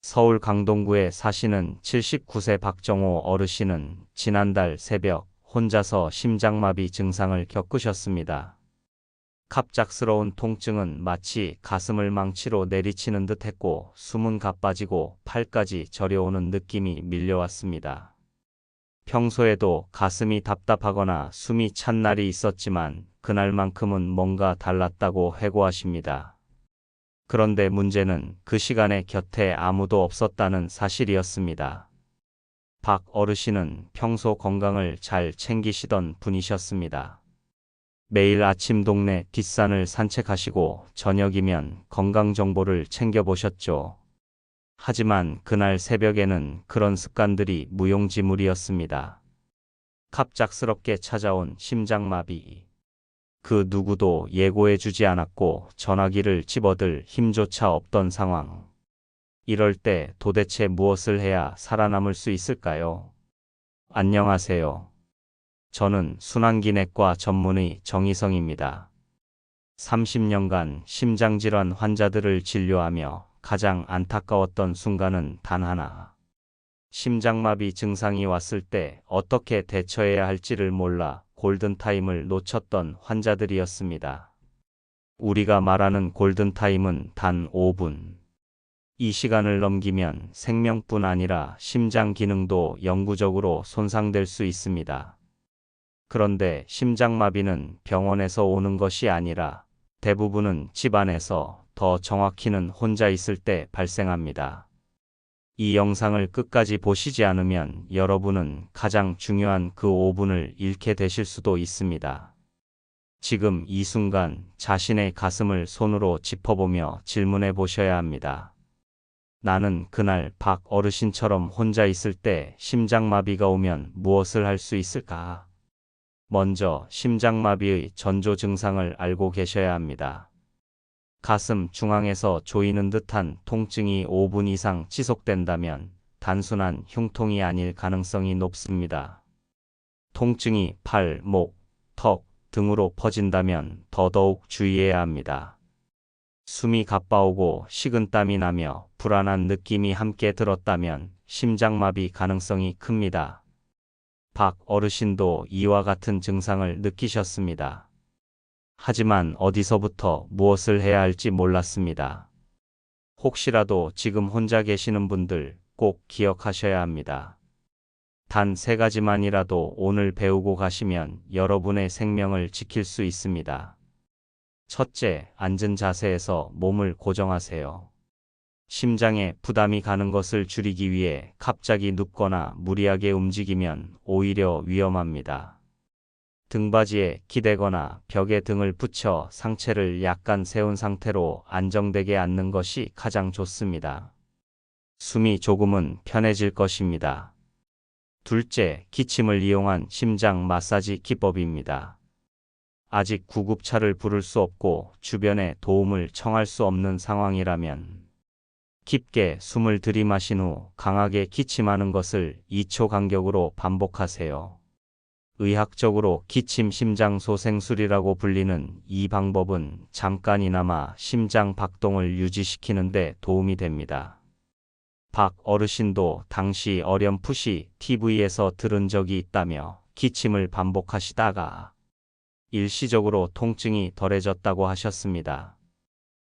서울 강동구에 사시는 79세 박정호 어르신은 지난달 새벽 혼자서 심장마비 증상을 겪으셨습니다. 갑작스러운 통증은 마치 가슴을 망치로 내리치는 듯 했고 숨은 가빠지고 팔까지 저려오는 느낌이 밀려왔습니다. 평소에도 가슴이 답답하거나 숨이 찬 날이 있었지만 그날만큼은 뭔가 달랐다고 회고하십니다. 그런데 문제는 그 시간에 곁에 아무도 없었다는 사실이었습니다. 박 어르신은 평소 건강을 잘 챙기시던 분이셨습니다. 매일 아침 동네 뒷산을 산책하시고 저녁이면 건강 정보를 챙겨보셨죠. 하지만 그날 새벽에는 그런 습관들이 무용지물이었습니다. 갑작스럽게 찾아온 심장마비. 그 누구도 예고해주지 않았고 전화기를 집어들 힘조차 없던 상황. 이럴 때 도대체 무엇을 해야 살아남을 수 있을까요? 안녕하세요. 저는 순환기내과 전문의 정희성입니다. 30년간 심장질환 환자들을 진료하며 가장 안타까웠던 순간은 단 하나. 심장마비 증상이 왔을 때 어떻게 대처해야 할지를 몰라 골든타임을 놓쳤던 환자들이었습니다. 우리가 말하는 골든타임은 단 5분. 이 시간을 넘기면 생명뿐 아니라 심장 기능도 영구적으로 손상될 수 있습니다. 그런데 심장마비는 병원에서 오는 것이 아니라 대부분은 집안에서, 더 정확히는 혼자 있을 때 발생합니다. 이 영상을 끝까지 보시지 않으면 여러분은 가장 중요한 그 5분을 잃게 되실 수도 있습니다. 지금 이 순간 자신의 가슴을 손으로 짚어보며 질문해 보셔야 합니다. 나는 그날 박 어르신처럼 혼자 있을 때 심장마비가 오면 무엇을 할 수 있을까? 먼저 심장마비의 전조 증상을 알고 계셔야 합니다. 가슴 중앙에서 조이는 듯한 통증이 5분 이상 지속된다면 단순한 흉통이 아닐 가능성이 높습니다. 통증이 팔, 목, 턱 등으로 퍼진다면 더더욱 주의해야 합니다. 숨이 가빠오고 식은땀이 나며 불안한 느낌이 함께 들었다면 심장마비 가능성이 큽니다. 박 어르신도 이와 같은 증상을 느끼셨습니다. 하지만 어디서부터 무엇을 해야 할지 몰랐습니다. 혹시라도 지금 혼자 계시는 분들 꼭 기억하셔야 합니다. 단 3가지만이라도 오늘 배우고 가시면 여러분의 생명을 지킬 수 있습니다. 첫째, 앉은 자세에서 몸을 고정하세요. 심장에 부담이 가는 것을 줄이기 위해 갑자기 눕거나 무리하게 움직이면 오히려 위험합니다. 등받이에 기대거나 벽에 등을 붙여 상체를 약간 세운 상태로 안정되게 앉는 것이 가장 좋습니다. 숨이 조금은 편해질 것입니다. 둘째, 기침을 이용한 심장 마사지 기법입니다. 아직 구급차를 부를 수 없고 주변에 도움을 청할 수 없는 상황이라면 깊게 숨을 들이마신 후 강하게 기침하는 것을 2초 간격으로 반복하세요. 의학적으로 기침 심장소생술이라고 불리는 이 방법은 잠깐이나마 심장 박동을 유지시키는 데 도움이 됩니다. 박 어르신도 당시 어렴풋이 TV에서 들은 적이 있다며 기침을 반복하시다가 일시적으로 통증이 덜해졌다고 하셨습니다.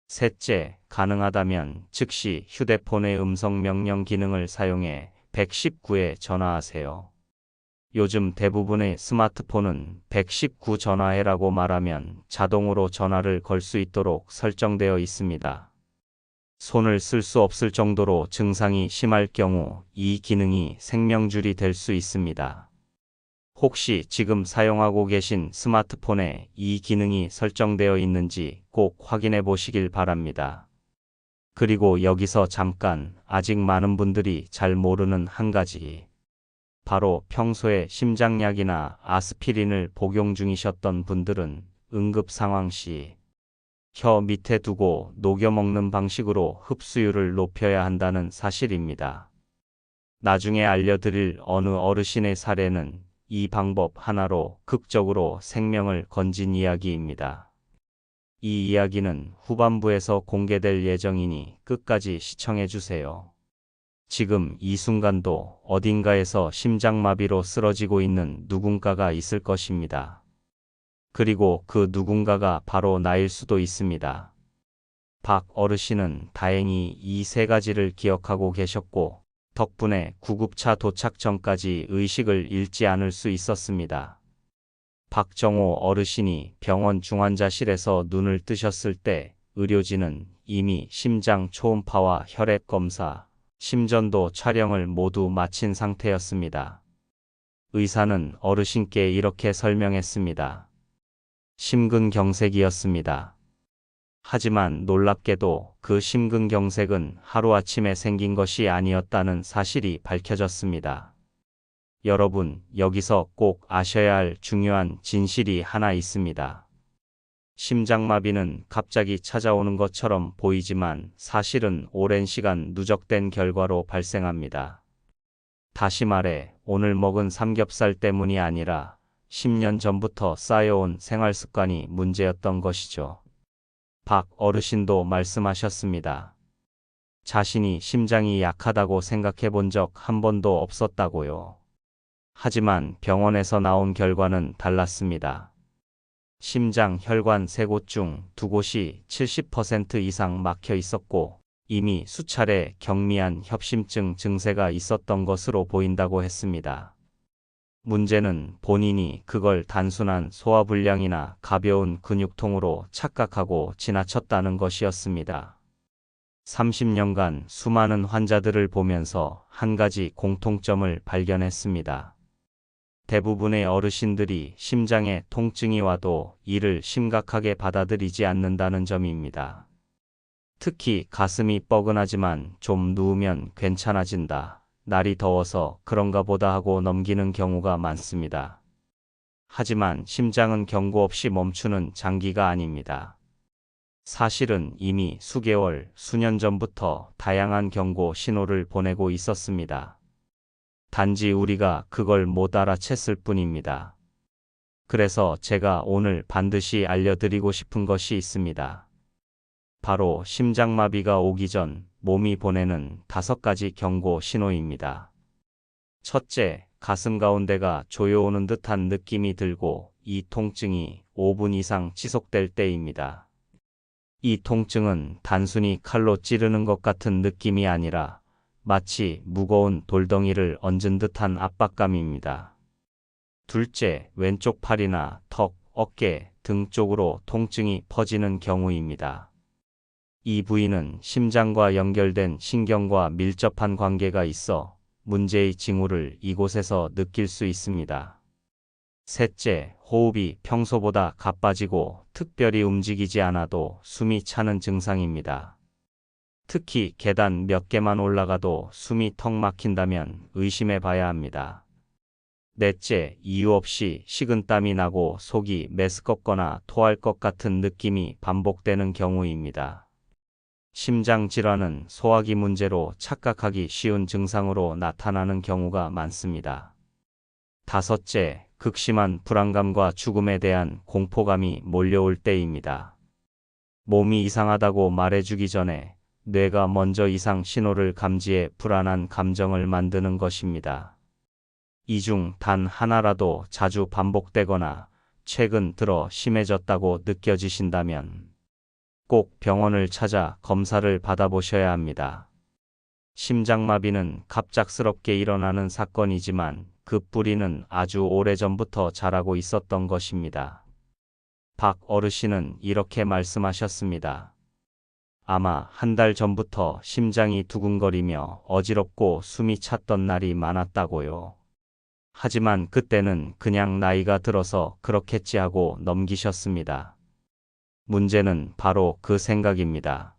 셋째, 가능하다면 즉시 휴대폰의 음성 명령 기능을 사용해 119에 전화하세요. 요즘 대부분의 스마트폰은 119 전화해라고 말하면 자동으로 전화를 걸 수 있도록 설정되어 있습니다. 손을 쓸 수 없을 정도로 증상이 심할 경우 이 기능이 생명줄이 될 수 있습니다. 혹시 지금 사용하고 계신 스마트폰에 이 기능이 설정되어 있는지 꼭 확인해 보시길 바랍니다. 그리고 여기서 잠깐, 아직 많은 분들이 잘 모르는 한 가지. 바로 평소에 심장약이나 아스피린을 복용 중이셨던 분들은 응급 상황 시 혀 밑에 두고 녹여 먹는 방식으로 흡수율을 높여야 한다는 사실입니다. 나중에 알려드릴 어느 어르신의 사례는 이 방법 하나로 극적으로 생명을 건진 이야기입니다. 이 이야기는 후반부에서 공개될 예정이니 끝까지 시청해 주세요. 지금 이 순간도 어딘가에서 심장마비로 쓰러지고 있는 누군가가 있을 것입니다. 그리고 그 누군가가 바로 나일 수도 있습니다. 박 어르신은 다행히 이 세 가지를 기억하고 계셨고, 덕분에 구급차 도착 전까지 의식을 잃지 않을 수 있었습니다. 박정호 어르신이 병원 중환자실에서 눈을 뜨셨을 때 의료진은 이미 심장 초음파와 혈액 검사, 심전도 촬영을 모두 마친 상태였습니다. 의사는 어르신께 이렇게 설명했습니다. 심근경색이었습니다. 하지만 놀랍게도 그 심근경색은 하루아침에 생긴 것이 아니었다는 사실이 밝혀졌습니다. 여러분, 여기서 꼭 아셔야 할 중요한 진실이 하나 있습니다. 심장마비는 갑자기 찾아오는 것처럼 보이지만 사실은 오랜 시간 누적된 결과로 발생합니다. 다시 말해, 오늘 먹은 삼겹살 때문이 아니라 10년 전부터 쌓여온 생활습관이 문제였던 것이죠. 박 어르신도 말씀하셨습니다. 자신이 심장이 약하다고 생각해 본 적 한 번도 없었다고요. 하지만 병원에서 나온 결과는 달랐습니다. 심장 혈관 3곳 중 2곳이 70% 이상 막혀 있었고, 이미 수차례 경미한 협심증 증세가 있었던 것으로 보인다고 했습니다. 문제는 본인이 그걸 단순한 소화불량이나 가벼운 근육통으로 착각하고 지나쳤다는 것이었습니다. 30년간 수많은 환자들을 보면서 한 가지 공통점을 발견했습니다. 대부분의 어르신들이 심장에 통증이 와도 이를 심각하게 받아들이지 않는다는 점입니다. 특히 가슴이 뻐근하지만 좀 누우면 괜찮아진다, 날이 더워서 그런가 보다 하고 넘기는 경우가 많습니다. 하지만 심장은 경고 없이 멈추는 장기가 아닙니다. 사실은 이미 수개월, 수년 전부터 다양한 경고 신호를 보내고 있었습니다. 단지 우리가 그걸 못 알아챘을 뿐입니다. 그래서 제가 오늘 반드시 알려드리고 싶은 것이 있습니다. 바로 심장마비가 오기 전 몸이 보내는 5가지 경고 신호입니다. 첫째, 가슴 가운데가 조여오는 듯한 느낌이 들고 이 통증이 5분 이상 지속될 때입니다. 이 통증은 단순히 칼로 찌르는 것 같은 느낌이 아니라 마치 무거운 돌덩이를 얹은 듯한 압박감입니다. 둘째, 왼쪽 팔이나 턱, 어깨 등 쪽으로 통증이 퍼지는 경우입니다. 이 부위는 심장과 연결된 신경과 밀접한 관계가 있어 문제의 징후를 이곳에서 느낄 수 있습니다. 셋째, 호흡이 평소보다 가빠지고 특별히 움직이지 않아도 숨이 차는 증상입니다. 특히 계단 몇 개만 올라가도 숨이 턱 막힌다면 의심해 봐야 합니다. 넷째, 이유 없이 식은땀이 나고 속이 메스껍거나 토할 것 같은 느낌이 반복되는 경우입니다. 심장 질환은 소화기 문제로 착각하기 쉬운 증상으로 나타나는 경우가 많습니다. 다섯째, 극심한 불안감과 죽음에 대한 공포감이 몰려올 때입니다. 몸이 이상하다고 말해주기 전에 뇌가 먼저 이상 신호를 감지해 불안한 감정을 만드는 것입니다. 이 중 단 하나라도 자주 반복되거나 최근 들어 심해졌다고 느껴지신다면 꼭 병원을 찾아 검사를 받아보셔야 합니다. 심장마비는 갑작스럽게 일어나는 사건이지만 그 뿌리는 아주 오래전부터 자라고 있었던 것입니다. 박 어르신은 이렇게 말씀하셨습니다. 아마 한 달 전부터 심장이 두근거리며 어지럽고 숨이 찼던 날이 많았다고요. 하지만 그때는 그냥 나이가 들어서 그렇겠지 하고 넘기셨습니다. 문제는 바로 그 생각입니다.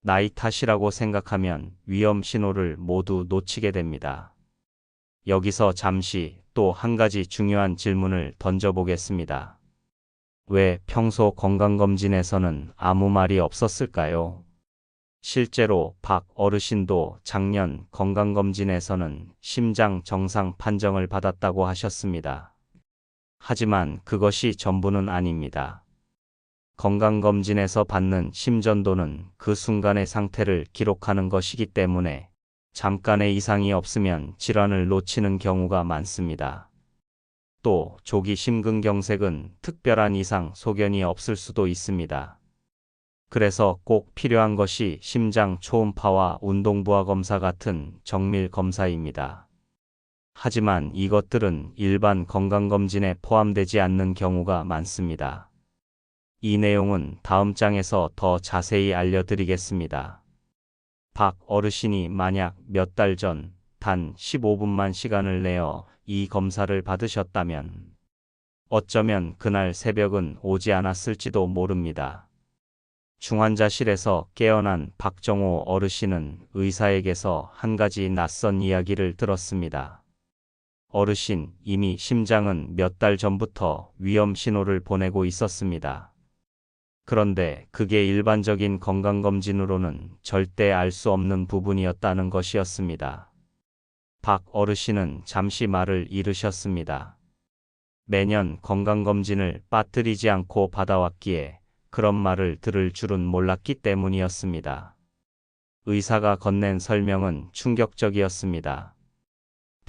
나이 탓이라고 생각하면 위험 신호를 모두 놓치게 됩니다. 여기서 잠시 또 한 가지 중요한 질문을 던져보겠습니다. 왜 평소 건강검진에서는 아무 말이 없었을까요? 실제로 박 어르신도 작년 건강검진에서는 심장 정상 판정을 받았다고 하셨습니다. 하지만 그것이 전부는 아닙니다. 건강검진에서 받는 심전도는 그 순간의 상태를 기록하는 것이기 때문에 잠깐의 이상이 없으면 질환을 놓치는 경우가 많습니다. 또 조기 심근경색은 특별한 이상 소견이 없을 수도 있습니다. 그래서 꼭 필요한 것이 심장 초음파와 운동부하 검사 같은 정밀 검사입니다. 하지만 이것들은 일반 건강검진에 포함되지 않는 경우가 많습니다. 이 내용은 다음 장에서 더 자세히 알려드리겠습니다. 박 어르신이 만약 몇 달 전 단 15분만 시간을 내어 이 검사를 받으셨다면 어쩌면 그날 새벽은 오지 않았을지도 모릅니다. 중환자실에서 깨어난 박정호 어르신은 의사에게서 한 가지 낯선 이야기를 들었습니다. 어르신, 이미 심장은 몇 달 전부터 위험 신호를 보내고 있었습니다. 그런데 그게 일반적인 건강검진으로는 절대 알 수 없는 부분이었다는 것이었습니다. 박 어르신은 잠시 말을 잃으셨습니다. 매년 건강검진을 빠뜨리지 않고 받아왔기에 그런 말을 들을 줄은 몰랐기 때문이었습니다. 의사가 건넨 설명은 충격적이었습니다.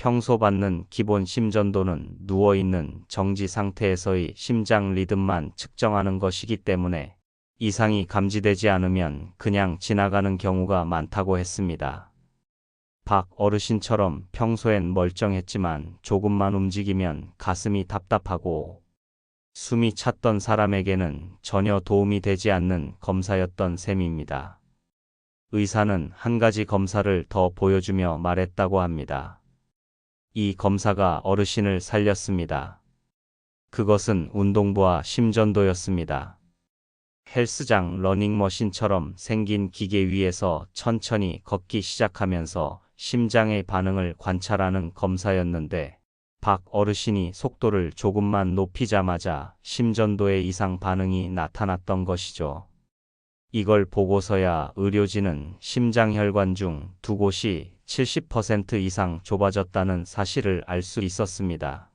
평소 받는 기본 심전도는 누워있는 정지 상태에서의 심장 리듬만 측정하는 것이기 때문에 이상이 감지되지 않으면 그냥 지나가는 경우가 많다고 했습니다. 박 어르신처럼 평소엔 멀쩡했지만 조금만 움직이면 가슴이 답답하고 숨이 찼던 사람에게는 전혀 도움이 되지 않는 검사였던 셈입니다. 의사는 한 가지 검사를 더 보여주며 말했다고 합니다. 이 검사가 어르신을 살렸습니다. 그것은 운동부와 심전도였습니다. 헬스장 러닝머신처럼 생긴 기계 위에서 천천히 걷기 시작하면서 심장의 반응을 관찰하는 검사였는데 박 어르신이 속도를 조금만 높이자마자 심전도의 이상 반응이 나타났던 것이죠. 이걸 보고서야 의료진은 심장혈관 중 두 곳이 70% 이상 좁아졌다는 사실을 알 수 있었습니다.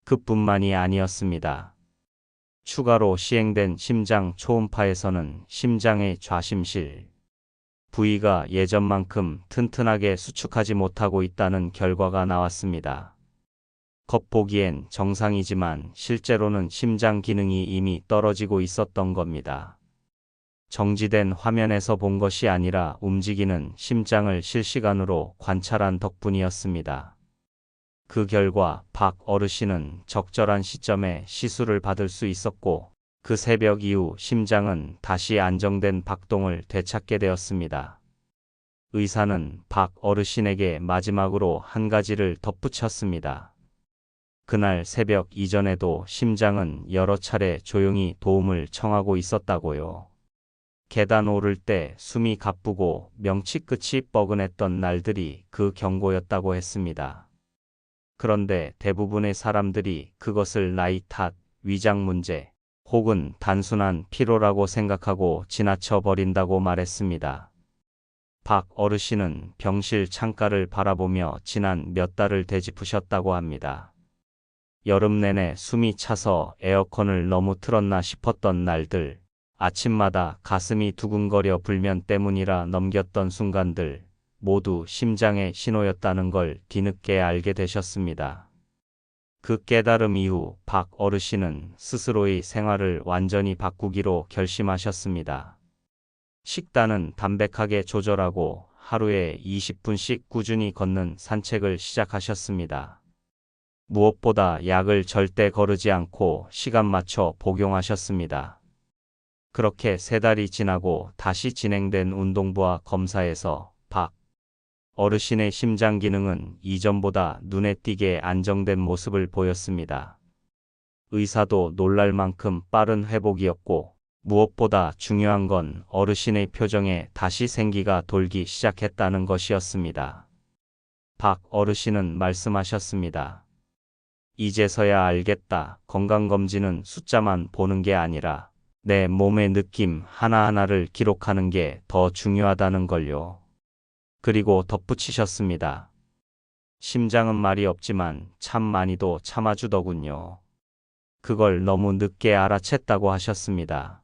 그뿐만이 아니었습니다. 추가로 시행된 심장 초음파에서는 심장의 좌심실 부위가 예전만큼 튼튼하게 수축하지 못하고 있다는 결과가 나왔습니다. 겉보기엔 정상이지만 실제로는 심장 기능이 이미 떨어지고 있었던 겁니다. 정지된 화면에서 본 것이 아니라 움직이는 심장을 실시간으로 관찰한 덕분이었습니다. 그 결과 박 어르신은 적절한 시점에 시술을 받을 수 있었고 그 새벽 이후 심장은 다시 안정된 박동을 되찾게 되었습니다. 의사는 박 어르신에게 마지막으로 한 가지를 덧붙였습니다. 그날 새벽 이전에도 심장은 여러 차례 조용히 도움을 청하고 있었다고요. 계단 오를 때 숨이 가쁘고 명치 끝이 뻐근했던 날들이 그 경고였다고 했습니다. 그런데 대부분의 사람들이 그것을 나이 탓, 위장 문제, 혹은 단순한 피로라고 생각하고 지나쳐 버린다고 말했습니다. 박 어르신은 병실 창가를 바라보며 지난 몇 달을 되짚으셨다고 합니다. 여름 내내 숨이 차서 에어컨을 너무 틀었나 싶었던 날들, 아침마다 가슴이 두근거려 불면 때문이라 넘겼던 순간들, 모두 심장의 신호였다는 걸 뒤늦게 알게 되셨습니다. 그 깨달음 이후 박 어르신은 스스로의 생활을 완전히 바꾸기로 결심하셨습니다. 식단은 담백하게 조절하고 하루에 20분씩 꾸준히 걷는 산책을 시작하셨습니다. 무엇보다 약을 절대 거르지 않고 시간 맞춰 복용하셨습니다. 그렇게 3달이 지나고 다시 진행된 운동부하 검사에서 박 어르신의 심장 기능은 이전보다 눈에 띄게 안정된 모습을 보였습니다. 의사도 놀랄 만큼 빠른 회복이었고 무엇보다 중요한 건 어르신의 표정에 다시 생기가 돌기 시작했다는 것이었습니다. 박 어르신은 말씀하셨습니다. 이제서야 알겠다. 건강검진은 숫자만 보는 게 아니라 내 몸의 느낌 하나하나를 기록하는 게 더 중요하다는 걸요. 그리고 덧붙이셨습니다. 심장은 말이 없지만 참 많이도 참아주더군요. 그걸 너무 늦게 알아챘다고 하셨습니다.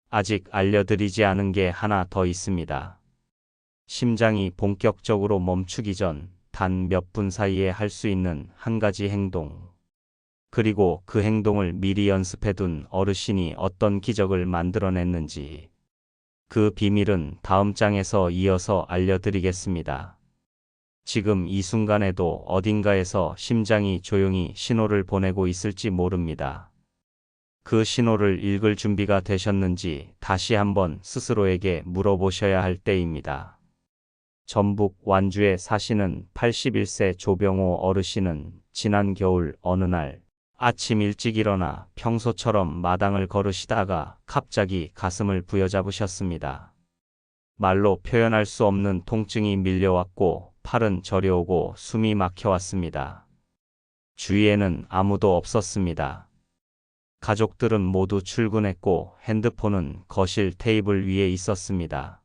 아직 알려드리지 않은 게 하나 더 있습니다. 심장이 본격적으로 멈추기 전 단 몇 분 사이에 할 수 있는 한 가지 행동. 그리고 그 행동을 미리 연습해둔 어르신이 어떤 기적을 만들어냈는지. 그 비밀은 다음 장에서 이어서 알려드리겠습니다. 지금 이 순간에도 어딘가에서 심장이 조용히 신호를 보내고 있을지 모릅니다. 그 신호를 읽을 준비가 되셨는지 다시 한번 스스로에게 물어보셔야 할 때입니다. 전북 완주에 사시는 81세 조병호 어르신은 지난 겨울 어느 날 아침 일찍 일어나 평소처럼 마당을 걸으시다가 갑자기 가슴을 부여잡으셨습니다. 말로 표현할 수 없는 통증이 밀려왔고 팔은 저려오고 숨이 막혀왔습니다. 주위에는 아무도 없었습니다. 가족들은 모두 출근했고 핸드폰은 거실 테이블 위에 있었습니다.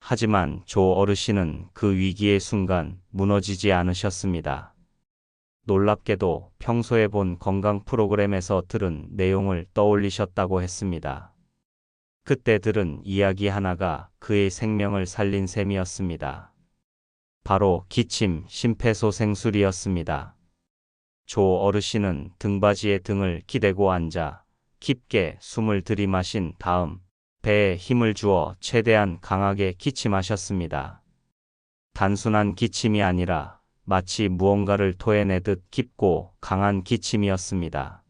하지만 조 어르신은 그 위기의 순간 무너지지 않으셨습니다. 놀랍게도 평소에 본 건강 프로그램에서 들은 내용을 떠올리셨다고 했습니다. 그때 들은 이야기 하나가 그의 생명을 살린 셈이었습니다. 바로 기침 심폐소생술이었습니다. 조 어르신은 등받이에 등을 기대고 앉아 깊게 숨을 들이마신 다음 배에 힘을 주어 최대한 강하게 기침하셨습니다. 단순한 기침이 아니라 마치 무언가를 토해내듯 깊고 강한 기침이었습니다.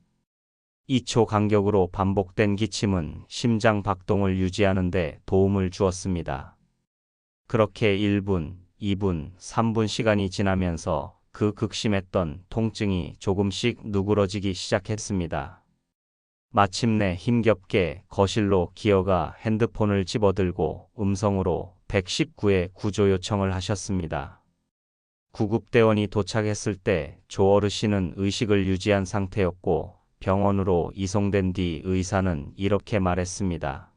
2초 간격으로 반복된 기침은 심장 박동을 유지하는 데 도움을 주었습니다. 그렇게 1분, 2분, 3분 시간이 지나면서 그 극심했던 통증이 조금씩 누그러지기 시작했습니다. 마침내 힘겹게 거실로 기어가 핸드폰을 집어들고 음성으로 119에 구조 요청을 하셨습니다. 구급대원이 도착했을 때 조 어르신은 의식을 유지한 상태였고 병원으로 이송된 뒤 의사는 이렇게 말했습니다.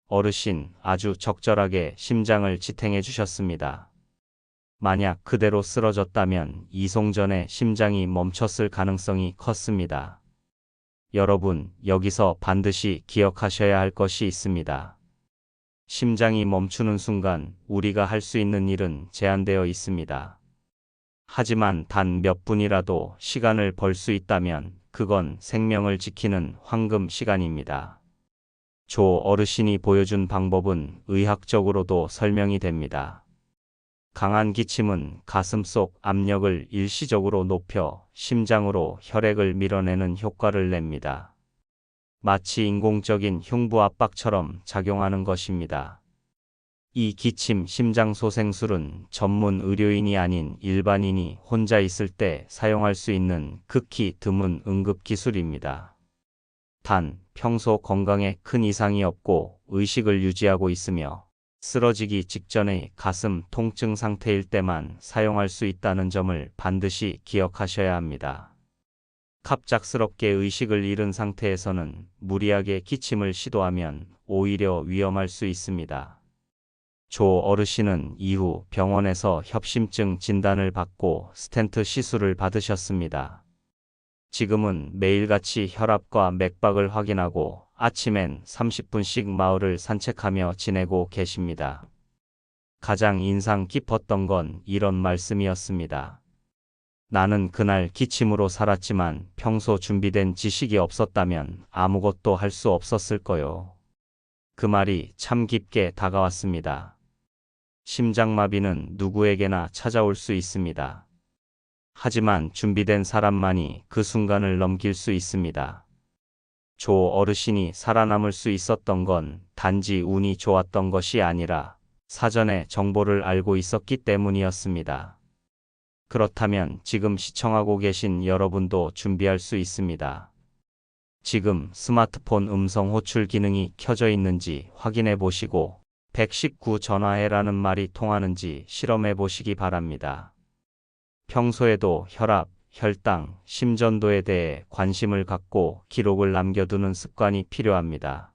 어르신, 아주 적절하게 심장을 지탱해 주셨습니다. 만약 그대로 쓰러졌다면 이송 전에 심장이 멈췄을 가능성이 컸습니다. 여러분, 여기서 반드시 기억하셔야 할 것이 있습니다. 심장이 멈추는 순간 우리가 할 수 있는 일은 제한되어 있습니다. 하지만 단 몇 분이라도 시간을 벌 수 있다면 그건 생명을 지키는 황금 시간입니다. 조 어르신이 보여준 방법은 의학적으로도 설명이 됩니다. 강한 기침은 가슴 속 압력을 일시적으로 높여 심장으로 혈액을 밀어내는 효과를 냅니다. 마치 인공적인 흉부 압박처럼 작용하는 것입니다. 이 기침 심장소생술은 전문 의료인이 아닌 일반인이 혼자 있을 때 사용할 수 있는 극히 드문 응급기술입니다. 단, 평소 건강에 큰 이상이 없고 의식을 유지하고 있으며 쓰러지기 직전의 가슴 통증 상태일 때만 사용할 수 있다는 점을 반드시 기억하셔야 합니다. 갑작스럽게 의식을 잃은 상태에서는 무리하게 기침을 시도하면 오히려 위험할 수 있습니다. 조 어르신은 이후 병원에서 협심증 진단을 받고 스텐트 시술을 받으셨습니다. 지금은 매일같이 혈압과 맥박을 확인하고 아침엔 30분씩 마을을 산책하며 지내고 계십니다. 가장 인상 깊었던 건 이런 말씀이었습니다. 나는 그날 기침으로 살았지만 평소 준비된 지식이 없었다면 아무것도 할 수 없었을 거요. 그 말이 참 깊게 다가왔습니다. 심장마비는 누구에게나 찾아올 수 있습니다. 하지만 준비된 사람만이 그 순간을 넘길 수 있습니다. 조 어르신이 살아남을 수 있었던 건 단지 운이 좋았던 것이 아니라 사전에 정보를 알고 있었기 때문이었습니다. 그렇다면 지금 시청하고 계신 여러분도 준비할 수 있습니다. 지금 스마트폰 음성 호출 기능이 켜져 있는지 확인해 보시고 119 전화해라는 말이 통하는지 실험해 보시기 바랍니다. 평소에도 혈압, 혈당, 심전도에 대해 관심을 갖고 기록을 남겨두는 습관이 필요합니다.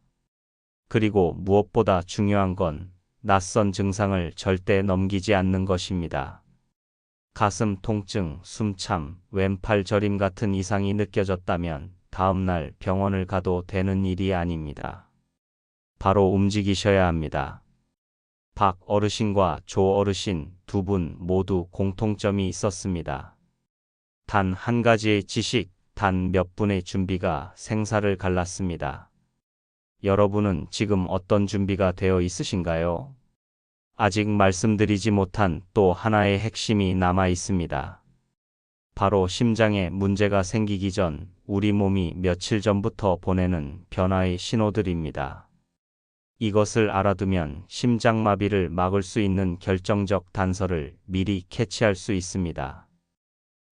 그리고 무엇보다 중요한 건 낯선 증상을 절대 넘기지 않는 것입니다. 가슴 통증, 숨참, 왼팔 저림 같은 이상이 느껴졌다면 다음날 병원을 가도 되는 일이 아닙니다. 바로 움직이셔야 합니다. 박 어르신과 조 어르신 두 분 모두 공통점이 있었습니다. 단 한 가지의 지식, 단 몇 분의 준비가 생사를 갈랐습니다. 여러분은 지금 어떤 준비가 되어 있으신가요? 아직 말씀드리지 못한 또 하나의 핵심이 남아 있습니다. 바로 심장에 문제가 생기기 전 우리 몸이 며칠 전부터 보내는 변화의 신호들입니다. 이것을 알아두면 심장마비를 막을 수 있는 결정적 단서를 미리 캐치할 수 있습니다.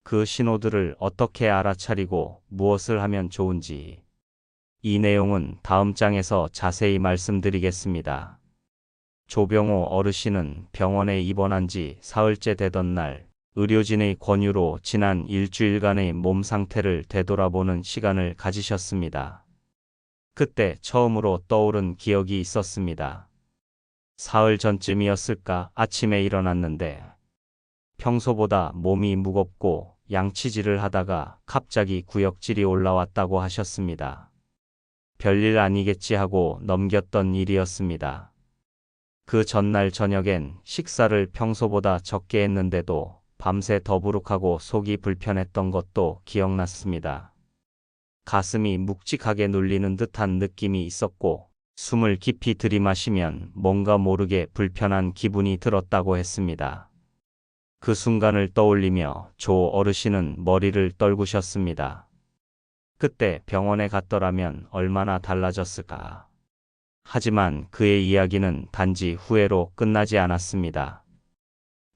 그 신호들을 어떻게 알아차리고 무엇을 하면 좋은지 이 내용은 다음 장에서 자세히 말씀드리겠습니다. 조병호 어르신은 병원에 입원한 지 사흘째 되던 날 의료진의 권유로 지난 일주일간의 몸 상태를 되돌아보는 시간을 가지셨습니다. 그때 처음으로 떠오른 기억이 있었습니다. 사흘 전쯤이었을까 아침에 일어났는데 평소보다 몸이 무겁고 양치질을 하다가 갑자기 구역질이 올라왔다고 하셨습니다. 별일 아니겠지 하고 넘겼던 일이었습니다. 그 전날 저녁엔 식사를 평소보다 적게 했는데도 밤새 더부룩하고 속이 불편했던 것도 기억났습니다. 가슴이 묵직하게 눌리는 듯한 느낌이 있었고 숨을 깊이 들이마시면 뭔가 모르게 불편한 기분이 들었다고 했습니다. 그 순간을 떠올리며 조 어르신은 머리를 떨구셨습니다. 그때 병원에 갔더라면 얼마나 달라졌을까. 하지만 그의 이야기는 단지 후회로 끝나지 않았습니다.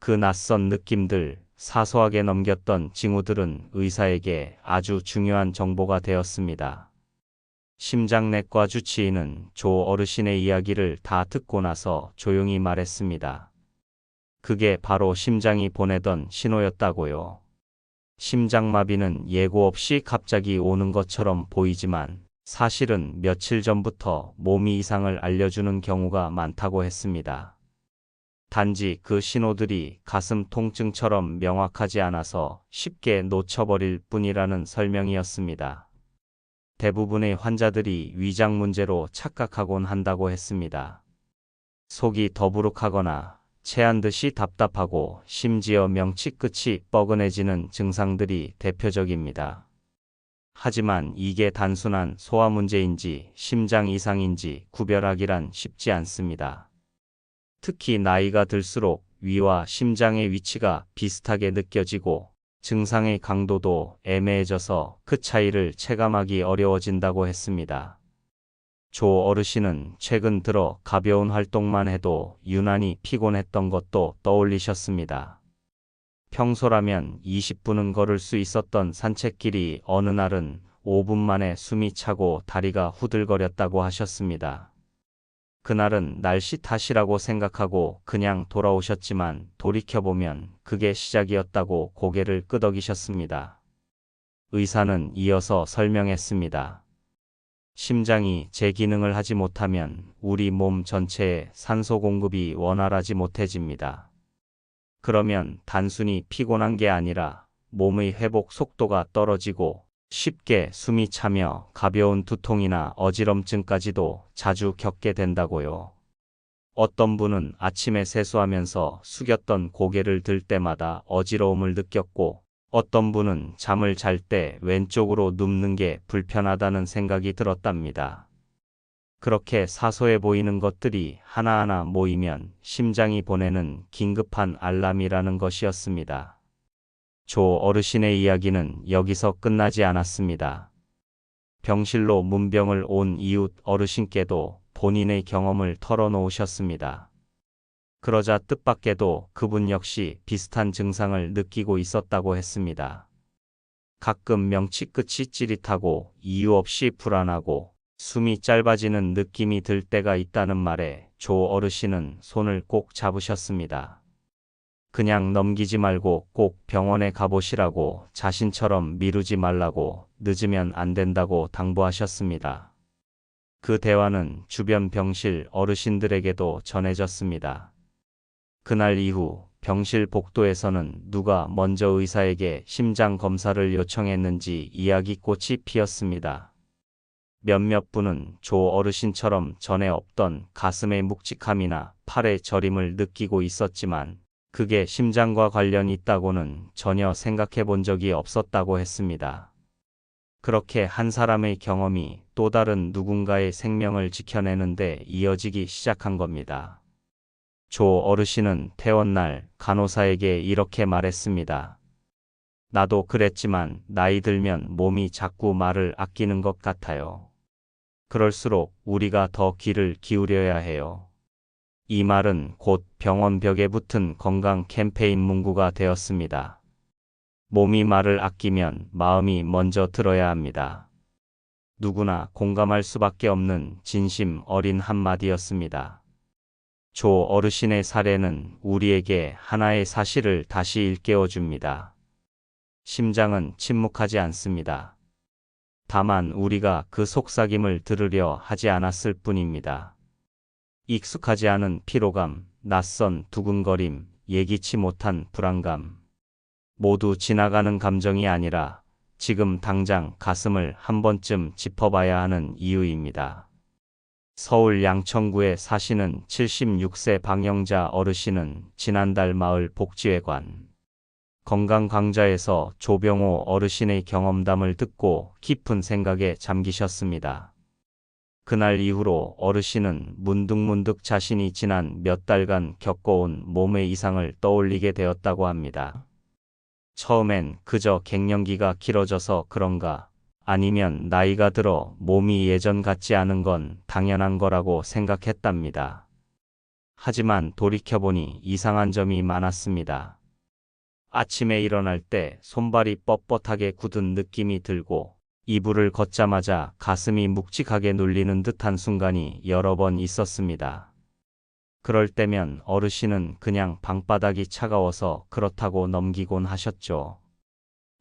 그 낯선 느낌들, 사소하게 넘겼던 징후들은 의사에게 아주 중요한 정보가 되었습니다. 심장내과 주치의는 조 어르신의 이야기를 다 듣고 나서 조용히 말했습니다. 그게 바로 심장이 보내던 신호였다고요. 심장마비는 예고 없이 갑자기 오는 것처럼 보이지만 사실은 며칠 전부터 몸이 이상을 알려주는 경우가 많다고 했습니다. 단지 그 신호들이 가슴 통증처럼 명확하지 않아서 쉽게 놓쳐버릴 뿐이라는 설명이었습니다. 대부분의 환자들이 위장 문제로 착각하곤 한다고 했습니다. 속이 더부룩하거나 체한 듯이 답답하고 심지어 명치 끝이 뻐근해지는 증상들이 대표적입니다. 하지만 이게 단순한 소화 문제인지 심장 이상인지 구별하기란 쉽지 않습니다. 특히 나이가 들수록 위와 심장의 위치가 비슷하게 느껴지고 증상의 강도도 애매해져서 그 차이를 체감하기 어려워진다고 했습니다. 조 어르신은 최근 들어 가벼운 활동만 해도 유난히 피곤했던 것도 떠올리셨습니다. 평소라면 20분은 걸을 수 있었던 산책길이 어느 날은 5분 만에 숨이 차고 다리가 후들거렸다고 하셨습니다. 그날은 날씨 탓이라고 생각하고 그냥 돌아오셨지만 돌이켜보면 그게 시작이었다고 고개를 끄덕이셨습니다. 의사는 이어서 설명했습니다. 심장이 제 기능을 하지 못하면 우리 몸 전체에 산소 공급이 원활하지 못해집니다. 그러면 단순히 피곤한 게 아니라 몸의 회복 속도가 떨어지고 쉽게 숨이 차며 가벼운 두통이나 어지럼증까지도 자주 겪게 된다고요. 어떤 분은 아침에 세수하면서 숙였던 고개를 들 때마다 어지러움을 느꼈고 어떤 분은 잠을 잘 때 왼쪽으로 눕는 게 불편하다는 생각이 들었답니다. 그렇게 사소해 보이는 것들이 하나하나 모이면 심장이 보내는 긴급한 알람이라는 것이었습니다. 조 어르신의 이야기는 여기서 끝나지 않았습니다. 병실로 문병을 온 이웃 어르신께도 본인의 경험을 털어놓으셨습니다. 그러자 뜻밖에도 그분 역시 비슷한 증상을 느끼고 있었다고 했습니다. 가끔 명치 끝이 찌릿하고 이유 없이 불안하고 숨이 짧아지는 느낌이 들 때가 있다는 말에 조 어르신은 손을 꼭 잡으셨습니다. 그냥 넘기지 말고 꼭 병원에 가보시라고 자신처럼 미루지 말라고 늦으면 안 된다고 당부하셨습니다. 그 대화는 주변 병실 어르신들에게도 전해졌습니다. 그날 이후 병실 복도에서는 누가 먼저 의사에게 심장 검사를 요청했는지 이야기꽃이 피었습니다. 몇몇 분은 조 어르신처럼 전에 없던 가슴의 묵직함이나 팔의 저림을 느끼고 있었지만 그게 심장과 관련이 있다고는 전혀 생각해 본 적이 없었다고 했습니다. 그렇게 한 사람의 경험이 또 다른 누군가의 생명을 지켜내는데 이어지기 시작한 겁니다. 조 어르신은 퇴원날 간호사에게 이렇게 말했습니다. 나도 그랬지만 나이 들면 몸이 자꾸 말을 아끼는 것 같아요. 그럴수록 우리가 더 귀를 기울여야 해요. 이 말은 곧 병원 벽에 붙은 건강 캠페인 문구가 되었습니다. 몸이 말을 아끼면 마음이 먼저 들어야 합니다. 누구나 공감할 수밖에 없는 진심 어린 한마디였습니다. 조 어르신의 사례는 우리에게 하나의 사실을 다시 일깨워 줍니다. 심장은 침묵하지 않습니다. 다만 우리가 그 속삭임을 들으려 하지 않았을 뿐입니다. 익숙하지 않은 피로감, 낯선 두근거림, 예기치 못한 불안감. 모두 지나가는 감정이 아니라 지금 당장 가슴을 한 번쯤 짚어봐야 하는 이유입니다. 서울 양천구에 사시는 76세 박영자 어르신은 지난달 마을 복지회관 건강강좌에서 조병호 어르신의 경험담을 듣고 깊은 생각에 잠기셨습니다. 그날 이후로 어르신은 문득문득 자신이 지난 몇 달간 겪어온 몸의 이상을 떠올리게 되었다고 합니다. 처음엔 그저 갱년기가 길어져서 그런가, 아니면 나이가 들어 몸이 예전 같지 않은 건 당연한 거라고 생각했답니다. 하지만 돌이켜보니 이상한 점이 많았습니다. 아침에 일어날 때 손발이 뻣뻣하게 굳은 느낌이 들고 이불을 걷자마자 가슴이 묵직하게 눌리는 듯한 순간이 여러 번 있었습니다. 그럴 때면 어르신은 그냥 방바닥이 차가워서 그렇다고 넘기곤 하셨죠.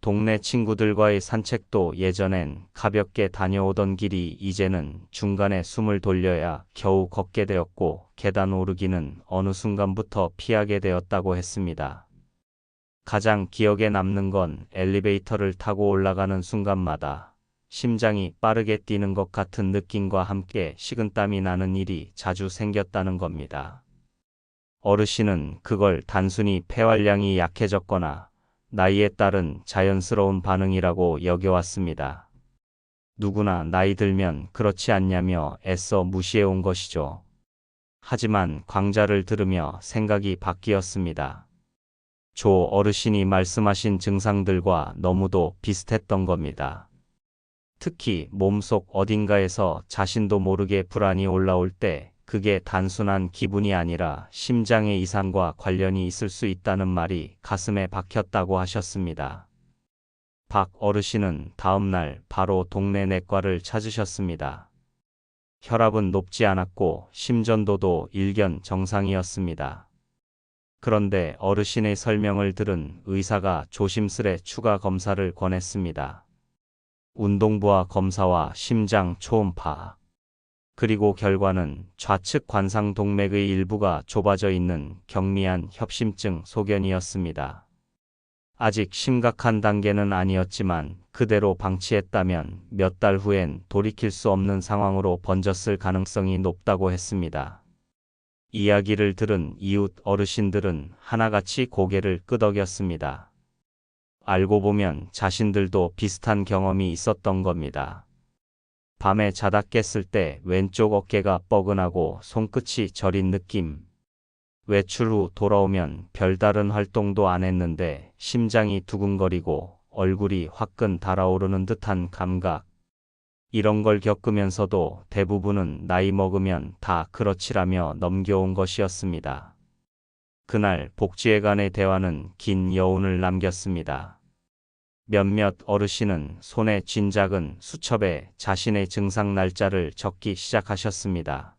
동네 친구들과의 산책도 예전엔 가볍게 다녀오던 길이 이제는 중간에 숨을 돌려야 겨우 걷게 되었고 계단 오르기는 어느 순간부터 피하게 되었다고 했습니다. 가장 기억에 남는 건 엘리베이터를 타고 올라가는 순간마다 심장이 빠르게 뛰는 것 같은 느낌과 함께 식은땀이 나는 일이 자주 생겼다는 겁니다. 어르신은 그걸 단순히 폐활량이 약해졌거나 나이에 따른 자연스러운 반응이라고 여겨왔습니다. 누구나 나이 들면 그렇지 않냐며 애써 무시해온 것이죠. 하지만 강좌를 들으며 생각이 바뀌었습니다. 조 어르신이 말씀하신 증상들과 너무도 비슷했던 겁니다. 특히 몸속 어딘가에서 자신도 모르게 불안이 올라올 때 그게 단순한 기분이 아니라 심장의 이상과 관련이 있을 수 있다는 말이 가슴에 박혔다고 하셨습니다. 박 어르신은 다음 날 바로 동네 내과를 찾으셨습니다. 혈압은 높지 않았고 심전도도 일견 정상이었습니다. 그런데 어르신의 설명을 들은 의사가 조심스레 추가 검사를 권했습니다. 운동부하 검사와 심장 초음파. 그리고 결과는 좌측 관상동맥의 일부가 좁아져 있는 경미한 협심증 소견이었습니다. 아직 심각한 단계는 아니었지만 그대로 방치했다면 몇 달 후엔 돌이킬 수 없는 상황으로 번졌을 가능성이 높다고 했습니다. 이야기를 들은 이웃 어르신들은 하나같이 고개를 끄덕였습니다. 알고 보면 자신들도 비슷한 경험이 있었던 겁니다. 밤에 자다 깼을 때 왼쪽 어깨가 뻐근하고 손끝이 저린 느낌. 외출 후 돌아오면 별다른 활동도 안 했는데 심장이 두근거리고 얼굴이 화끈 달아오르는 듯한 감각. 이런 걸 겪으면서도 대부분은 나이 먹으면 다 그렇지라며 넘겨온 것이었습니다. 그날 복지회관의 대화는 긴 여운을 남겼습니다. 몇몇 어르신은 손에 쥔 작은 수첩에 자신의 증상 날짜를 적기 시작하셨습니다.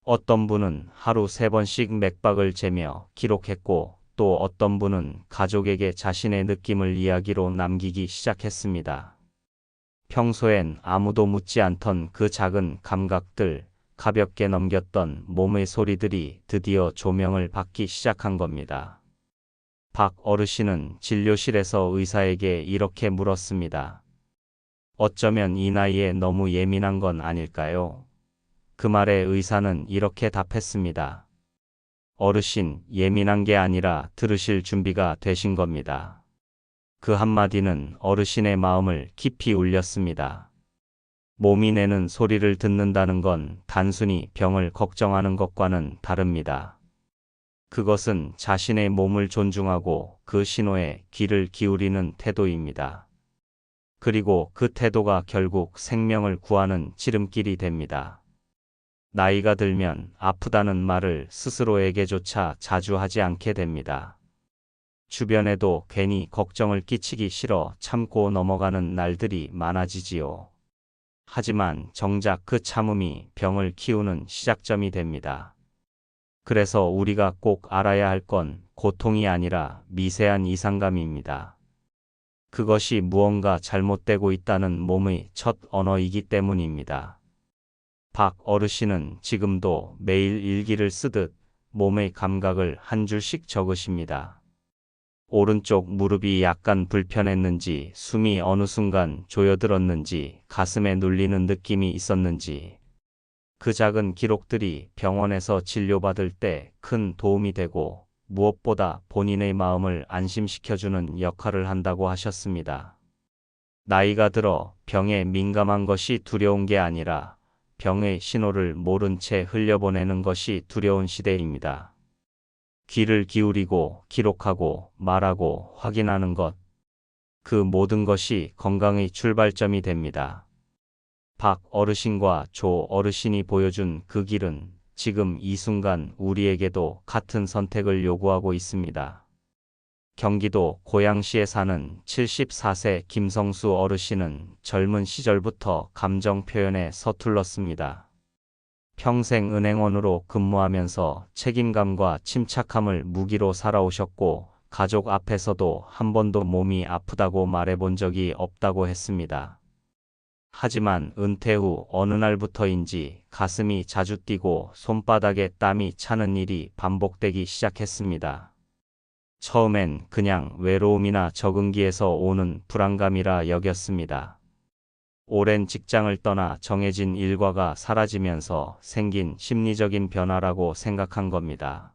어떤 분은 하루 3번씩 맥박을 재며 기록했고 또 어떤 분은 가족에게 자신의 느낌을 이야기로 남기기 시작했습니다. 평소엔 아무도 묻지 않던 그 작은 감각들, 가볍게 넘겼던 몸의 소리들이 드디어 조명을 받기 시작한 겁니다. 박 어르신은 진료실에서 의사에게 이렇게 물었습니다. 어쩌면 이 나이에 너무 예민한 건 아닐까요? 그 말에 의사는 이렇게 답했습니다. 어르신, 예민한 게 아니라 들으실 준비가 되신 겁니다. 그 한마디는 어르신의 마음을 깊이 울렸습니다. 몸이 내는 소리를 듣는다는 건 단순히 병을 걱정하는 것과는 다릅니다. 그것은 자신의 몸을 존중하고 그 신호에 귀를 기울이는 태도입니다. 그리고 그 태도가 결국 생명을 구하는 지름길이 됩니다. 나이가 들면 아프다는 말을 스스로에게조차 자주 하지 않게 됩니다. 주변에도 괜히 걱정을 끼치기 싫어 참고 넘어가는 날들이 많아지지요. 하지만 정작 그 참음이 병을 키우는 시작점이 됩니다. 그래서 우리가 꼭 알아야 할 건 고통이 아니라 미세한 이상감입니다. 그것이 무언가 잘못되고 있다는 몸의 첫 언어이기 때문입니다. 박 어르신은 지금도 매일 일기를 쓰듯 몸의 감각을 한 줄씩 적으십니다. 오른쪽 무릎이 약간 불편했는지, 숨이 어느 순간 조여들었는지, 가슴에 눌리는 느낌이 있었는지, 그 작은 기록들이 병원에서 진료받을 때 큰 도움이 되고 무엇보다 본인의 마음을 안심시켜주는 역할을 한다고 하셨습니다. 나이가 들어 병에 민감한 것이 두려운 게 아니라 병의 신호를 모른 채 흘려보내는 것이 두려운 시대입니다. 귀를 기울이고 기록하고 말하고 확인하는 것, 그 모든 것이 건강의 출발점이 됩니다. 박 어르신과 조 어르신이 보여준 그 길은 지금 이 순간 우리에게도 같은 선택을 요구하고 있습니다. 경기도 고양시에 사는 74세 김성수 어르신은 젊은 시절부터 감정 표현에 서툴렀습니다. 평생 은행원으로 근무하면서 책임감과 침착함을 무기로 살아오셨고, 가족 앞에서도 한 번도 몸이 아프다고 말해본 적이 없다고 했습니다. 하지만 은퇴 후 어느 날부터인지 가슴이 자주 뛰고 손바닥에 땀이 차는 일이 반복되기 시작했습니다. 처음엔 그냥 외로움이나 적응기에서 오는 불안감이라 여겼습니다. 오랜 직장을 떠나 정해진 일과가 사라지면서 생긴 심리적인 변화라고 생각한 겁니다.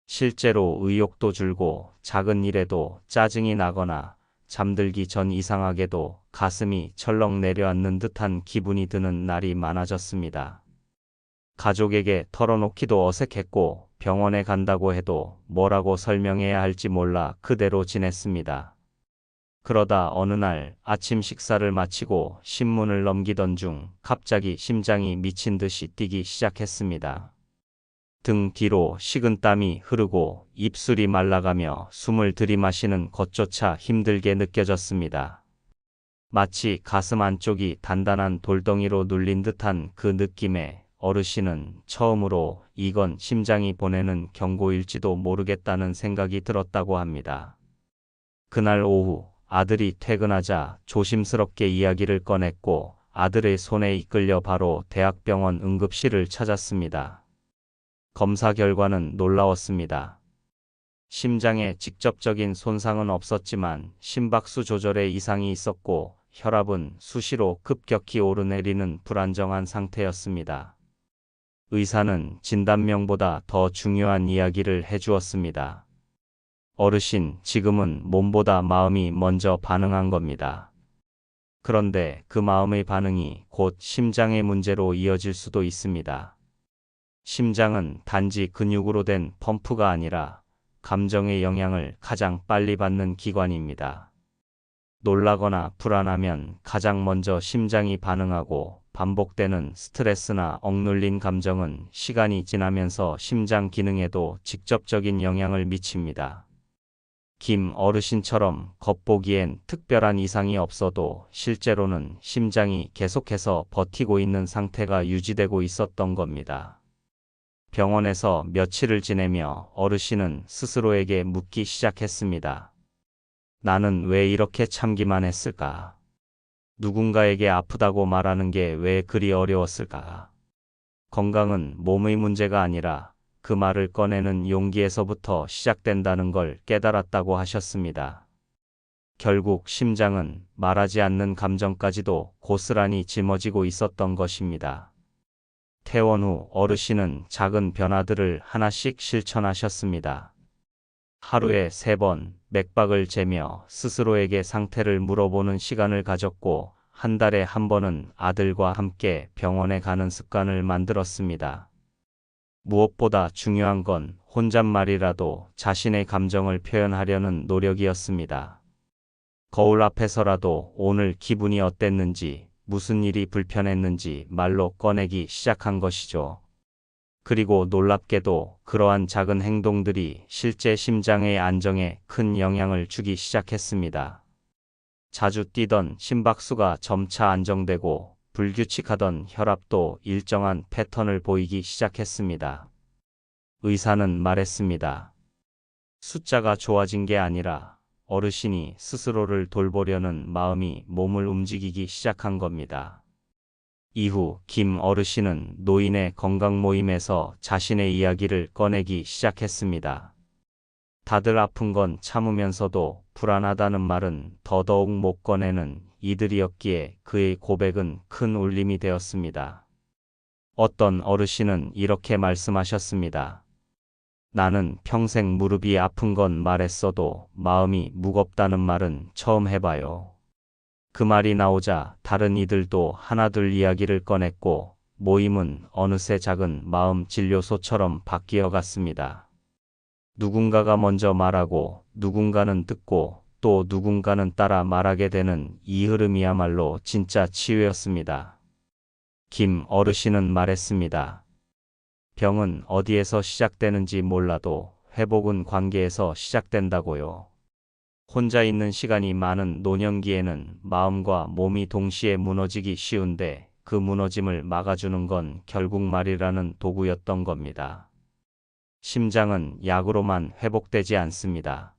실제로 의욕도 줄고 작은 일에도 짜증이 나거나 잠들기 전 이상하게도 가슴이 철렁 내려앉는 듯한 기분이 드는 날이 많아졌습니다. 가족에게 털어놓기도 어색했고 병원에 간다고 해도 뭐라고 설명해야 할지 몰라 그대로 지냈습니다. 그러다 어느 날 아침 식사를 마치고 신문을 넘기던 중 갑자기 심장이 미친 듯이 뛰기 시작했습니다. 등 뒤로 식은땀이 흐르고 입술이 말라가며 숨을 들이마시는 것조차 힘들게 느껴졌습니다. 마치 가슴 안쪽이 단단한 돌덩이로 눌린 듯한 그 느낌에 어르신은 처음으로 이건 심장이 보내는 경고일지도 모르겠다는 생각이 들었다고 합니다. 그날 오후 아들이 퇴근하자 조심스럽게 이야기를 꺼냈고 아들의 손에 이끌려 바로 대학병원 응급실을 찾았습니다. 검사 결과는 놀라웠습니다. 심장에 직접적인 손상은 없었지만 심박수 조절에 이상이 있었고 혈압은 수시로 급격히 오르내리는 불안정한 상태였습니다. 의사는 진단명보다 더 중요한 이야기를 해주었습니다. 어르신, 지금은 몸보다 마음이 먼저 반응한 겁니다. 그런데 그 마음의 반응이 곧 심장의 문제로 이어질 수도 있습니다. 심장은 단지 근육으로 된 펌프가 아니라 감정의 영향을 가장 빨리 받는 기관입니다. 놀라거나 불안하면 가장 먼저 심장이 반응하고 반복되는 스트레스나 억눌린 감정은 시간이 지나면서 심장 기능에도 직접적인 영향을 미칩니다. 김 어르신처럼 겉보기엔 특별한 이상이 없어도 실제로는 심장이 계속해서 버티고 있는 상태가 유지되고 있었던 겁니다. 병원에서 며칠을 지내며 어르신은 스스로에게 묻기 시작했습니다. 나는 왜 이렇게 참기만 했을까? 누군가에게 아프다고 말하는 게 왜 그리 어려웠을까? 건강은 몸의 문제가 아니라 그 말을 꺼내는 용기에서부터 시작된다는 걸 깨달았다고 하셨습니다. 결국 심장은 말하지 않는 감정까지도 고스란히 짊어지고 있었던 것입니다. 퇴원 후 어르신은 작은 변화들을 하나씩 실천하셨습니다. 하루에 3번 맥박을 재며 스스로에게 상태를 물어보는 시간을 가졌고, 한 달에 1번은 아들과 함께 병원에 가는 습관을 만들었습니다. 무엇보다 중요한 건 혼잣말이라도 자신의 감정을 표현하려는 노력이었습니다. 거울 앞에서라도 오늘 기분이 어땠는지, 무슨 일이 불편했는지 말로 꺼내기 시작한 것이죠. 그리고 놀랍게도 그러한 작은 행동들이 실제 심장의 안정에 큰 영향을 주기 시작했습니다. 자주 뛰던 심박수가 점차 안정되고, 불규칙하던 혈압도 일정한 패턴을 보이기 시작했습니다. 의사는 말했습니다. 숫자가 좋아진 게 아니라 어르신이 스스로를 돌보려는 마음이 몸을 움직이기 시작한 겁니다. 이후 김 어르신은 노인의 건강 모임에서 자신의 이야기를 꺼내기 시작했습니다. 다들 아픈 건 참으면서도 불안하다는 말은 더더욱 못 꺼내는 이들이었기에 그의 고백은 큰 울림이 되었습니다. 어떤 어르신은 이렇게 말씀하셨습니다. 나는 평생 무릎이 아픈 건 말했어도 마음이 무겁다는 말은 처음 해봐요. 그 말이 나오자 다른 이들도 하나둘 이야기를 꺼냈고, 모임은 어느새 작은 마음 진료소처럼 바뀌어 갔습니다. 누군가가 먼저 말하고, 누군가는 듣고, 또 누군가는 따라 말하게 되는 이 흐름이야말로 진짜 치유였습니다. 김 어르신은 말했습니다. 병은 어디에서 시작되는지 몰라도 회복은 관계에서 시작된다고요. 혼자 있는 시간이 많은 노년기에는 마음과 몸이 동시에 무너지기 쉬운데, 그 무너짐을 막아주는 건 결국 말이라는 도구였던 겁니다. 심장은 약으로만 회복되지 않습니다.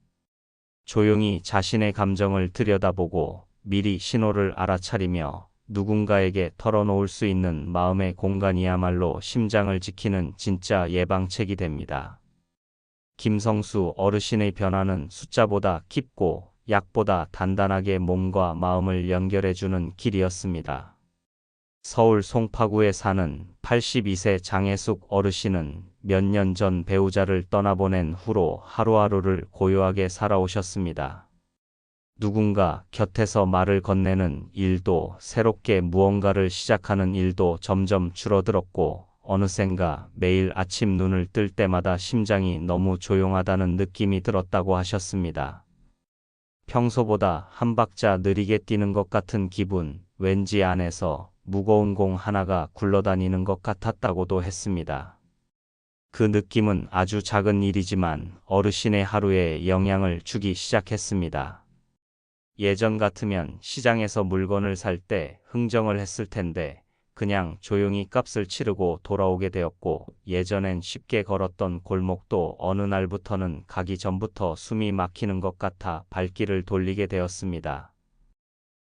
조용히 자신의 감정을 들여다보고 미리 신호를 알아차리며 누군가에게 털어놓을 수 있는 마음의 공간이야말로 심장을 지키는 진짜 예방책이 됩니다. 김성수 어르신의 변화는 숫자보다 깊고 약보다 단단하게 몸과 마음을 연결해주는 길이었습니다. 서울 송파구에 사는 82세 장혜숙 어르신은 몇 년 전 배우자를 떠나보낸 후로 하루하루를 고요하게 살아오셨습니다. 누군가 곁에서 말을 건네는 일도, 새롭게 무언가를 시작하는 일도 점점 줄어들었고, 어느샌가 매일 아침 눈을 뜰 때마다 심장이 너무 조용하다는 느낌이 들었다고 하셨습니다. 평소보다 한 박자 느리게 뛰는 것 같은 기분, 왠지 안에서 무거운 공 하나가 굴러다니는 것 같았다고도 했습니다. 그 느낌은 아주 작은 일이지만 어르신의 하루에 영향을 주기 시작했습니다. 예전 같으면 시장에서 물건을 살 때 흥정을 했을 텐데, 그냥 조용히 값을 치르고 돌아오게 되었고, 예전엔 쉽게 걸었던 골목도 어느 날부터는 가기 전부터 숨이 막히는 것 같아 발길을 돌리게 되었습니다.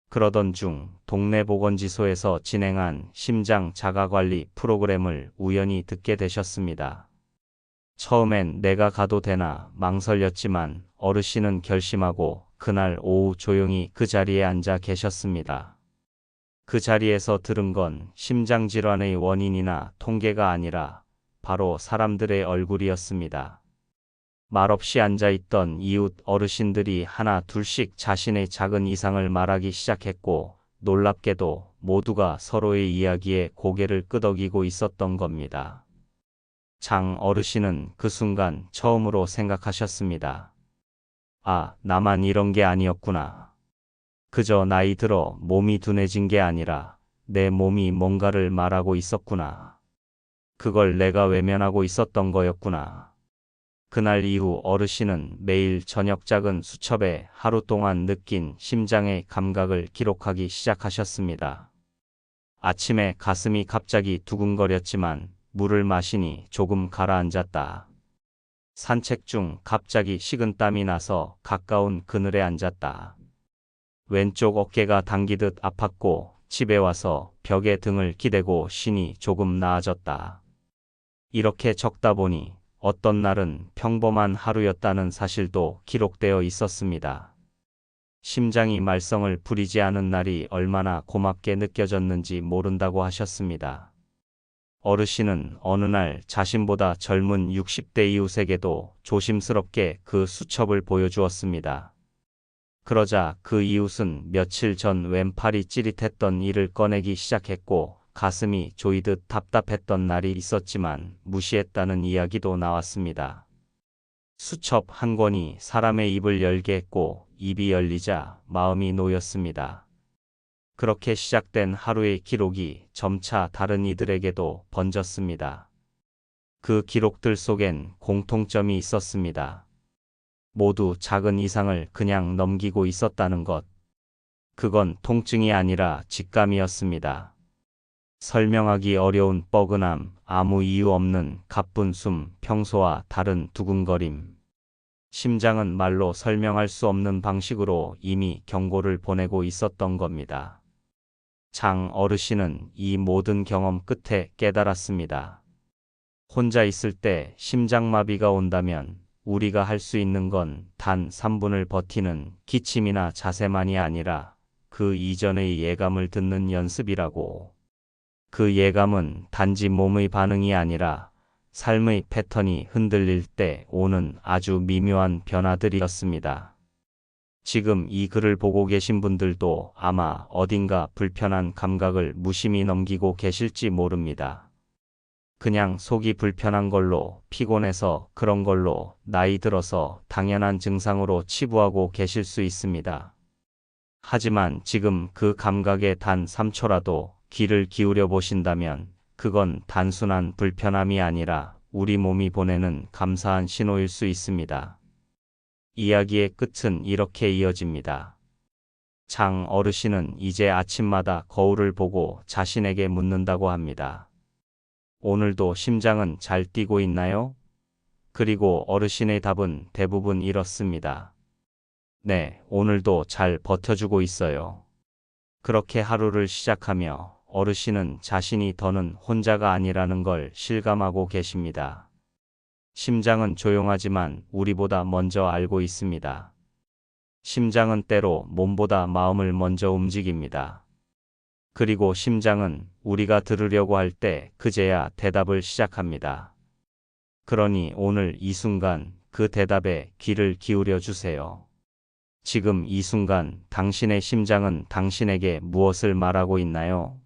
그러던 중 동네 보건지소에서 진행한 심장 자가관리 프로그램을 우연히 듣게 되셨습니다. 처음엔 내가 가도 되나 망설였지만 어르신은 결심하고 그날 오후 조용히 그 자리에 앉아 계셨습니다. 그 자리에서 들은 건 심장질환의 원인이나 통계가 아니라 바로 사람들의 얼굴이었습니다. 말없이 앉아있던 이웃 어르신들이 하나 둘씩 자신의 작은 이상을 말하기 시작했고, 놀랍게도 모두가 서로의 이야기에 고개를 끄덕이고 있었던 겁니다. 장 어르신은 그 순간 처음으로 생각하셨습니다. 아, 나만 이런 게 아니었구나. 그저 나이 들어 몸이 둔해진 게 아니라 내 몸이 뭔가를 말하고 있었구나. 그걸 내가 외면하고 있었던 거였구나. 그날 이후 어르신은 매일 저녁 작은 수첩에 하루 동안 느낀 심장의 감각을 기록하기 시작하셨습니다. 아침에 가슴이 갑자기 두근거렸지만 물을 마시니 조금 가라앉았다. 산책 중 갑자기 식은땀이 나서 가까운 그늘에 앉았다. 왼쪽 어깨가 당기듯 아팠고 집에 와서 벽에 등을 기대고 쉬니 조금 나아졌다. 이렇게 적다 보니 어떤 날은 평범한 하루였다는 사실도 기록되어 있었습니다. 심장이 말썽을 부리지 않은 날이 얼마나 고맙게 느껴졌는지 모른다고 하셨습니다. 어르신은 어느 날 자신보다 젊은 60대 이웃에게도 조심스럽게 그 수첩을 보여주었습니다. 그러자 그 이웃은 며칠 전 왼팔이 찌릿했던 일을 꺼내기 시작했고 가슴이 조이듯 답답했던 날이 있었지만 무시했다는 이야기도 나왔습니다. 수첩 한 권이 사람의 입을 열게 했고 입이 열리자 마음이 놓였습니다. 그렇게 시작된 하루의 기록이 점차 다른 이들에게도 번졌습니다. 그 기록들 속엔 공통점이 있었습니다. 모두 작은 이상을 그냥 넘기고 있었다는 것. 그건 통증이 아니라 직감이었습니다. 설명하기 어려운 뻐근함, 아무 이유 없는 가쁜 숨, 평소와 다른 두근거림. 심장은 말로 설명할 수 없는 방식으로 이미 경고를 보내고 있었던 겁니다. 장 어르신은 이 모든 경험 끝에 깨달았습니다. 혼자 있을 때 심장마비가 온다면 우리가 할 수 있는 건 단 3분을 버티는 기침이나 자세만이 아니라 그 이전의 예감을 듣는 연습이라고. 그 예감은 단지 몸의 반응이 아니라 삶의 패턴이 흔들릴 때 오는 아주 미묘한 변화들이었습니다. 지금 이 글을 보고 계신 분들도 아마 어딘가 불편한 감각을 무심히 넘기고 계실지 모릅니다. 그냥 속이 불편한 걸로, 피곤해서 그런 걸로, 나이 들어서 당연한 증상으로 치부하고 계실 수 있습니다. 하지만 지금 그 감각에 단 3초라도 귀를 기울여 보신다면 그건 단순한 불편함이 아니라 우리 몸이 보내는 감사한 신호일 수 있습니다. 이야기의 끝은 이렇게 이어집니다. 장 어르신은 이제 아침마다 거울을 보고 자신에게 묻는다고 합니다. 오늘도 심장은 잘 뛰고 있나요? 그리고 어르신의 답은 대부분 이렇습니다. 네, 오늘도 잘 버텨주고 있어요. 그렇게 하루를 시작하며 어르신은 자신이 더는 혼자가 아니라는 걸 실감하고 계십니다. 심장은 조용하지만 우리보다 먼저 알고 있습니다. 심장은 때로 몸보다 마음을 먼저 움직입니다. 그리고 심장은 우리가 들으려고 할 때 그제야 대답을 시작합니다. 그러니 오늘 이 순간 그 대답에 귀를 기울여 주세요. 지금 이 순간 당신의 심장은 당신에게 무엇을 말하고 있나요?